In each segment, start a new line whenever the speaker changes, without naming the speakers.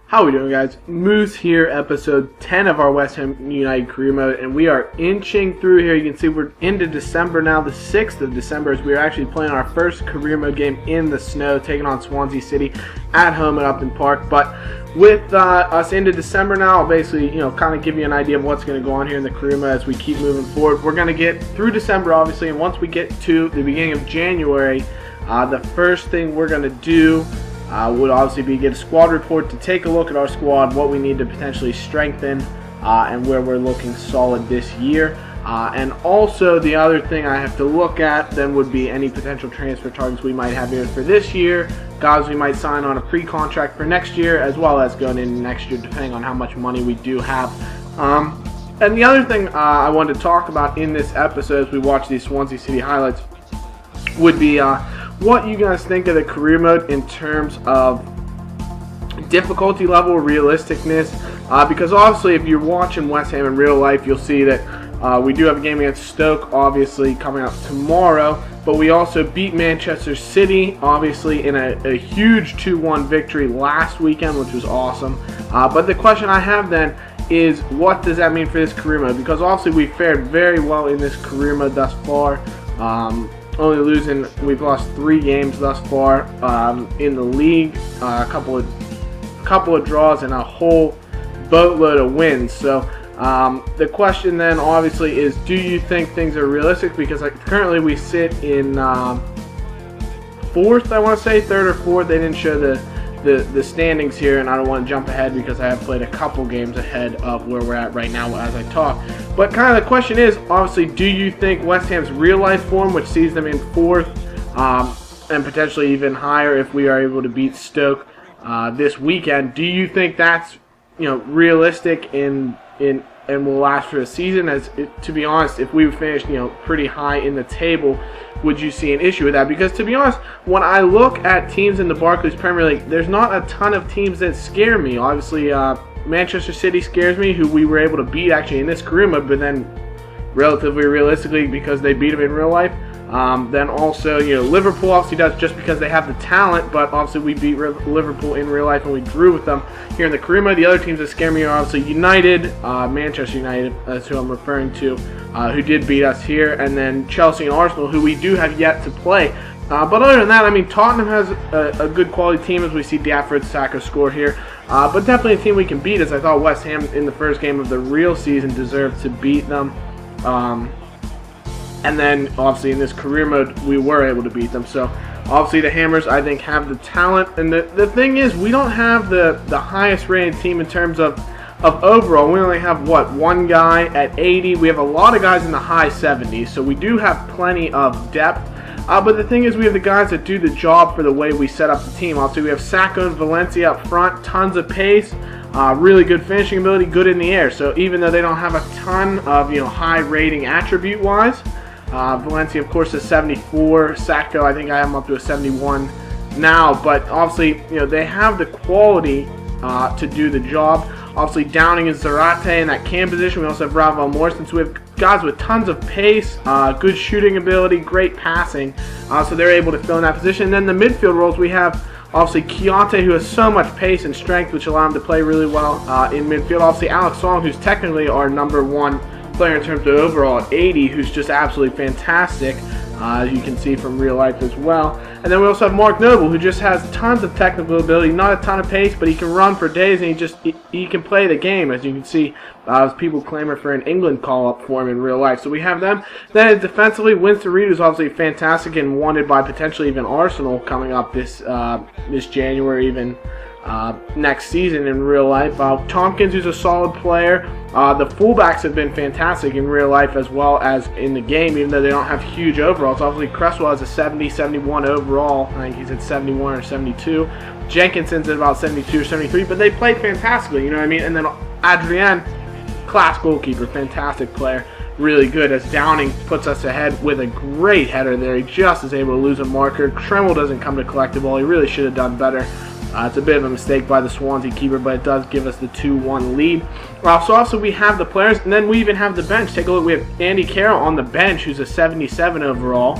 How we doing, guys? Moose here, episode 10 of our West Ham United career mode, and we are inching through here. You can see we're into December now, the 6th of December, as we are actually playing our first career mode game in the snow, taking on Swansea City at home at Upton Park. But with us into December now, I'll basically, kind of give you an idea of what's going to go on here in the career mode as we keep moving forward. We're going to get through December, obviously, and once we get to the beginning of January, the first thing we're going to do would obviously be get a squad report to take a look at our squad, what we need to potentially strengthen, and where we're looking solid this year. And also the other thing I have to look at then would be any potential transfer targets we might have here for this year, guys we might sign on a pre-contract for next year, as well as going into next year depending on how much money we do have. And the other thing I wanted to talk about in this episode as we watch these Swansea City highlights would be what you guys think of the career mode in terms of difficulty level, realisticness, because obviously if you're watching West Ham in real life, you'll see that we do have a game against Stoke obviously coming up tomorrow, but we also beat Manchester City obviously in a huge 2-1 victory last weekend, which was awesome. But the question I have then is, what does that mean for this career mode? Because obviously we fared very well in this career mode thus far. We've lost 3 games thus far in the league, a couple of draws and a whole boatload of wins. So the question then obviously is, do you think things are realistic? Because currently we sit in 4th, I want to say, 3rd or 4th. They didn't show the standings here, and I don't want to jump ahead because I have played a couple games ahead of where we're at right now as I talk. But kind of the question is, obviously, do you think West Ham's real-life form, which sees them in 4th, and potentially even higher if we are able to beat Stoke this weekend, do you think that's realistic and will last for a season? To be honest, if we finish pretty high in the table, would you see an issue with that? Because to be honest, when I look at teams in the Barclays Premier League, there's not a ton of teams that scare me. Obviously, Manchester City scares me, who we were able to beat actually in this career mode, but then relatively realistically because they beat them in real life. Then also, Liverpool obviously does just because they have the talent, but obviously we beat Liverpool in real life and we drew with them here in the career mode. The other teams that scare me are obviously United, Manchester United, that's who I'm referring to, who did beat us here, and then Chelsea and Arsenal, who we do have yet to play. But other than that, Tottenham has a good quality team, as we see Dafford Saka score here. But definitely a team we can beat, as I thought West Ham in the first game of the real season deserved to beat them. And then, obviously, in this career mode, we were able to beat them. So, obviously, the Hammers, I think, have the talent. And the thing is, we don't have the highest rated team in terms of overall. We only have, one guy at 80. We have a lot of guys in the high 70s. So, we do have plenty of depth. But the thing is, we have the guys that do the job for the way we set up the team. Obviously, we have Saka and Valencia up front, tons of pace. Really good finishing ability, good in the air. So, even though they don't have a ton of, high rating attribute-wise, Valencia, of course, is 74. Sacco, I think I have him up to a 71 now. But obviously, they have the quality to do the job. Obviously, Downing is Zarate in that cam position. We also have Bravo Morrison. So we have guys with tons of pace, good shooting ability, great passing. So they're able to fill in that position. And then the midfield roles, we have obviously Keontae, who has so much pace and strength, which allow him to play really well in midfield. Obviously, Alex Song, who's technically our number 1 player in terms of overall at 80, who's just absolutely fantastic, as you can see from real life as well. And then we also have Mark Noble, who just has tons of technical ability, not a ton of pace, but he can run for days, and he can play the game, as you can see, as people clamor for an England call-up for him in real life. So we have them. Then defensively, Winston Reid is obviously fantastic and wanted by potentially even Arsenal coming up this January, even next season in real life. Tompkins, who's a solid player. The fullbacks have been fantastic in real life as well as in the game, even though they don't have huge overalls. Obviously, Cresswell has a 70, 71 overall. I think he's at 71 or 72. Jenkinson's at about 72 or 73, but they played fantastically, And then Adrian, class goalkeeper, fantastic player, really good, as Downing puts us ahead with a great header there. He just is able to lose a marker. Tremble doesn't come to collect the ball. He really should have done better. It's a bit of a mistake by the Swansea keeper, but it does give us the 2-1 lead. So also we have the players, and then we even have the bench. Take a look. We have Andy Carroll on the bench, who's a 77 overall.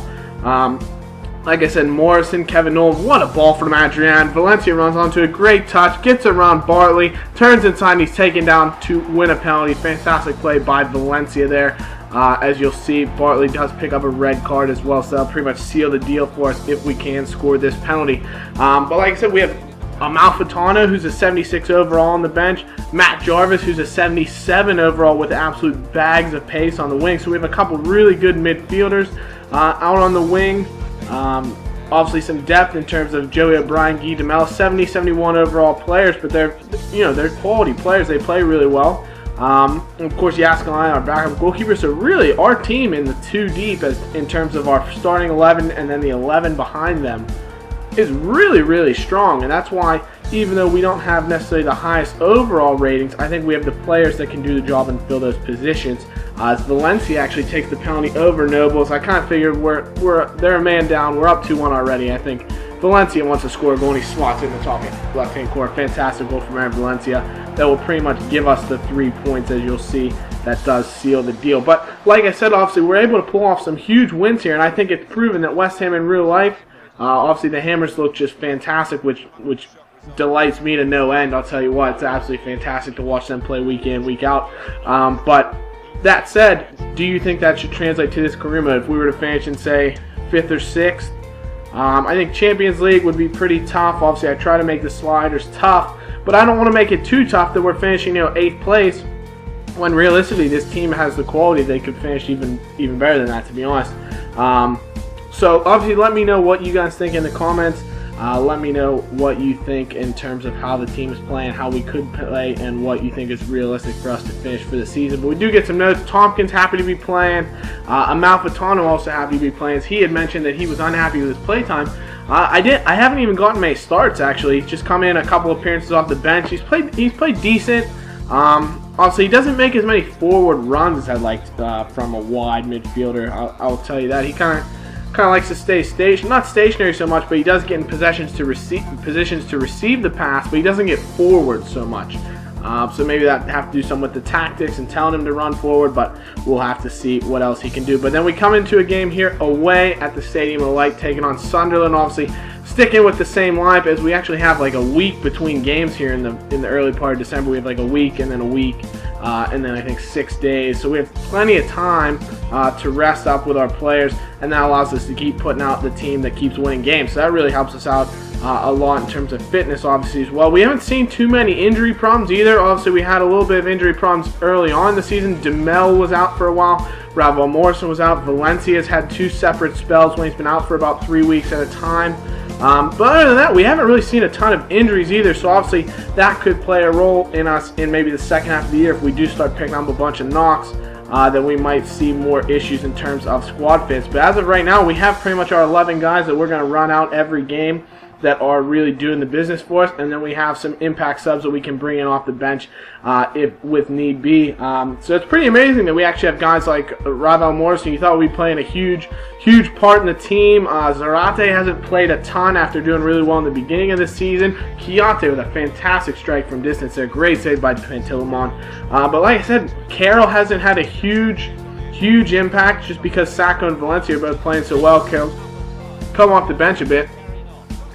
Like I said, Morrison, Kevin Nolan, what a ball from Adrian. Valencia runs onto a great touch, gets around Bartley, turns inside, and he's taken down to win a penalty. Fantastic play by Valencia there. As you'll see, Bartley does pick up a red card as well, so that'll pretty much seal the deal for us if we can score this penalty. But like I said, we have Amalfitano, who's a 76 overall on the bench. Matt Jarvis, who's a 77 overall with absolute bags of pace on the wing. So we have a couple really good midfielders out on the wing. Obviously some depth in terms of Joey O'Brien, Guy Demel, 70, 71 overall players, but they're quality players. They play really well. And of course, Yaskalainen, our backup goalkeeper. So really, our team in the two deep, in terms of our starting 11 and then the 11 behind them, is really, really strong. And that's why, even though we don't have necessarily the highest overall ratings, I think we have the players that can do the job and fill those positions. As Valencia actually takes the penalty over Nobles, I kind of figured they're a man down. We're up 2-1 already. I think Valencia wants to score a goal, and he slots in the top left-hand corner. Fantastic goal from Aaron Valencia. That will pretty much give us the 3 points, as you'll see. That does seal the deal. But like I said, obviously, we're able to pull off some huge wins here, and I think it's proven that West Ham in real life, obviously the Hammers look just fantastic, which delights me to no end. I'll tell you what, it's absolutely fantastic to watch them play week in, week out. But that said, do you think that should translate to this career mode? If we were to finish in, say, 5th or 6th, I think Champions League would be pretty tough. Obviously, I try to make the sliders tough, but I don't want to make it too tough that we're finishing 8th place, when realistically this team has the quality they could finish even better than that, to be honest. So obviously, let me know what you guys think in the comments. Let me know what you think in terms of how the team is playing, how we could play, and what you think is realistic for us to finish for the season. But we do get some notes. Tompkins happy to be playing. Amalfitano also happy to be playing. He had mentioned that he was unhappy with his playtime. I haven't even gotten many starts, actually. He's just come in a couple appearances off the bench. He's played decent. Also, he doesn't make as many forward runs as I'd like from a wide midfielder. I'll tell you that. He kind of likes to stay not stationary so much, but he does get in positions to receive the pass, but he doesn't get forward so much. So maybe that have to do something with the tactics and telling him to run forward, but we'll have to see what else he can do. But then we come into a game here away at the Stadium of Light, taking on Sunderland. Obviously, sticking with the same lineup, as we actually have like a week between games here in the early part of December. We have like a week and then a week, and then I think 6 days. So we have plenty of time to rest up with our players, and that allows us to keep putting out the team that keeps winning games. So that really helps us out a lot in terms of fitness, obviously, as well. We haven't seen too many injury problems either. Obviously, we had a little bit of injury problems early on in the season. Demel was out for a while. Ravel Morrison was out. Valencia's had 2 separate spells when he's been out for about 3 weeks at a time. But other than that, we haven't really seen a ton of injuries either, so obviously that could play a role in us in maybe the second half of the year. If we do start picking up a bunch of knocks, then we might see more issues in terms of squad fits. But as of right now, we have pretty much our 11 guys that we're going to run out every game that are really doing the business for us, and then we have some impact subs that we can bring in off the bench if need be. So it's pretty amazing that we actually have guys like Ravel Morrison. You thought we'd be playing a huge part in the team. Zarate hasn't played a ton after doing really well in the beginning of the season. Kiate with a fantastic strike from distance, a great save by Pantilimon. But like I said, Carroll hasn't had a huge impact just because Sacco and Valencia are both playing so well. Carroll's come off the bench a bit.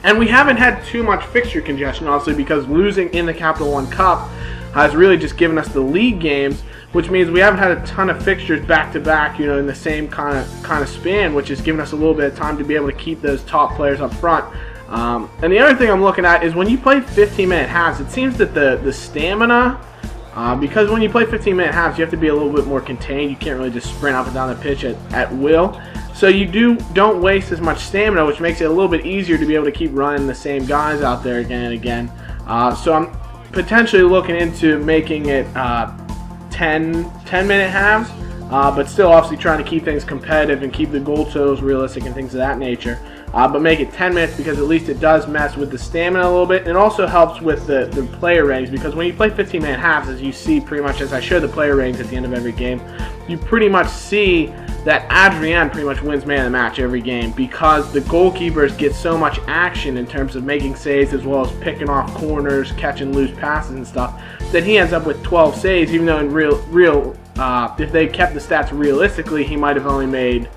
And we haven't had too much fixture congestion, obviously, because losing in the Capital One Cup has really just given us the league games, which means we haven't had a ton of fixtures back-to-back, in the same kind of span, which has given us a little bit of time to be able to keep those top players up front. And the other thing I'm looking at is when you play 15-minute halves, it seems that the stamina, because when you play 15-minute halves, you have to be a little bit more contained. You can't really just sprint up and down the pitch at will. So you don't waste as much stamina, which makes it a little bit easier to be able to keep running the same guys out there again and again. So I'm potentially looking into making it 10-minute halves, but still obviously trying to keep things competitive and keep the goal totals realistic and things of that nature. But make it 10 minutes because at least it does mess with the stamina a little bit. It also helps with the player ratings, because when you play 15-minute halves, as you see pretty much as I show the player ratings at the end of every game, you pretty much see that Adrian pretty much wins man of the match every game, because the goalkeepers get so much action in terms of making saves as well as picking off corners, catching loose passes and stuff, that he ends up with 12 saves, even though in real if they kept the stats realistically, he might have only made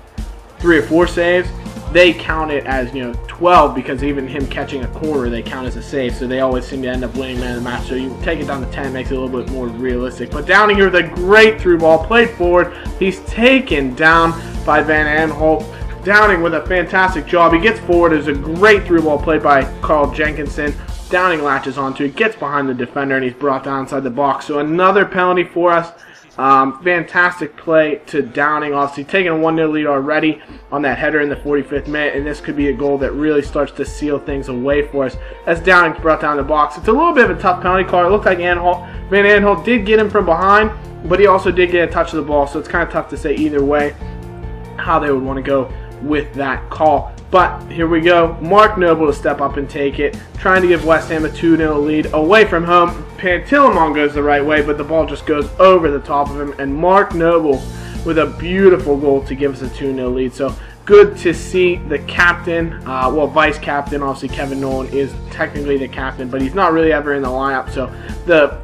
3 or 4 saves. they count it as 12, because even him catching a corner they count as a save, so they always seem to end up winning man of the match. So you take it down to 10, makes it a little bit more realistic. But Downing here with a great through ball played forward. He's taken down by Van Aanholt. Downing with a fantastic job. He gets forward. There's a great through ball played by Carl Jenkinson. Downing latches onto it, gets behind the defender, and he's brought down inside the box. So another penalty for us. Fantastic play to Downing, obviously taking a 1-0 lead already on that header in the 45th minute, and this could be a goal that really starts to seal things away for us as Downing's brought down the box. It's a little bit of a tough penalty call. It looked like Van Aanholt did get him from behind, but he also did get a touch of the ball, so it's kind of tough to say either way how they would want to go with that call. But here we go. Mark Noble to step up and take it, trying to give West Ham a 2-0 lead away from home. Pantilimon goes the right way, but the ball just goes over the top of him, and Mark Noble with a beautiful goal to give us a 2-0 lead. So good to see the captain, vice captain, obviously Kevin Nolan is technically the captain, but he's not really ever in the lineup. So the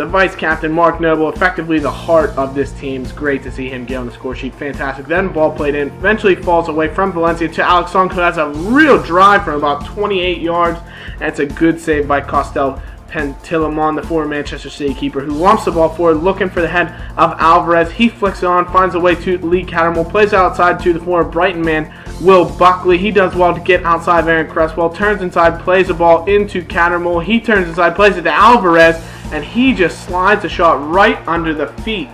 vice captain, Mark Noble, effectively the heart of this team. It's great to see him get on the score sheet. Fantastic. Then ball played in. Eventually falls away from Valencia to Alex Song, who has a real drive from about 28 yards. And it's a good save by Costel Pantilimon, the former Manchester City keeper, who lumps the ball forward, looking for the head of Alvarez. He flicks it on, finds a way to Lee Cattermole, plays outside to the former Brighton man, Will Buckley. He does well to get outside of Aaron Cresswell, turns inside, plays the ball into Cattermole. He turns inside, plays it to Alvarez, and he just slides a shot right under the feet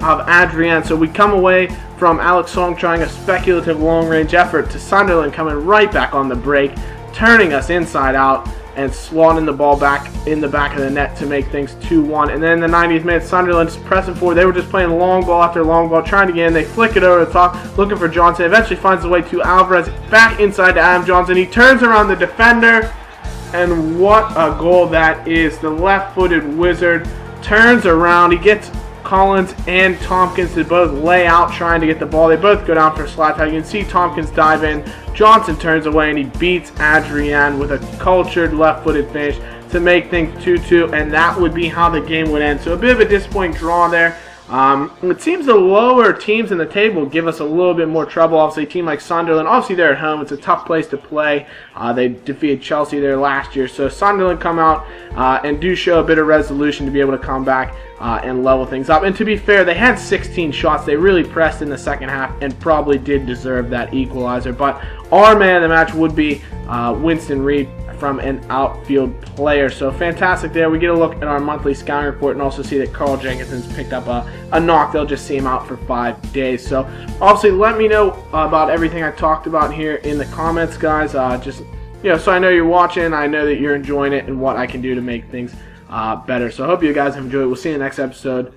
of Adrian. So we come away from Alex Song trying a speculative long-range effort to Sunderland coming right back on the break, turning us inside out and slotting the ball back in the back of the net to make things 2-1. And then in the 90th minute, Sunderland just pressing forward. They were just playing long ball after long ball, trying to get in. They flick it over the top, looking for Johnson. Eventually finds the way to Alvarez, back inside to Adam Johnson. He turns around the defender, and what a goal that is. The left-footed wizard turns around. He gets Collins and Tompkins to both lay out trying to get the ball. They both go down for a slap tag. You can see Tompkins dive in. Johnson turns away and he beats Adrian with a cultured left-footed finish to make things 2-2, and that would be how the game would end. So a bit of a disappointing draw there. It seems the lower teams in the table give us a little bit more trouble. Obviously, a team like Sunderland, obviously they're at home. It's a tough place to play. They defeated Chelsea there last year. So Sunderland come out and do show a bit of resolution to be able to come back and level things up. And to be fair, they had 16 shots. They really pressed in the second half and probably did deserve that equalizer. But our man of the match would be Winston Reid from an outfield player. So fantastic there. We get a look at our monthly scouting report and also see that Carl Jenkinson's picked up a knock. They'll just see him out for 5 days. So obviously let me know about everything I talked about here in the comments, guys. So I know you're watching, I know that you're enjoying it, and what I can do to make things better. So I hope you guys have enjoyed it. We'll see you in the next episode.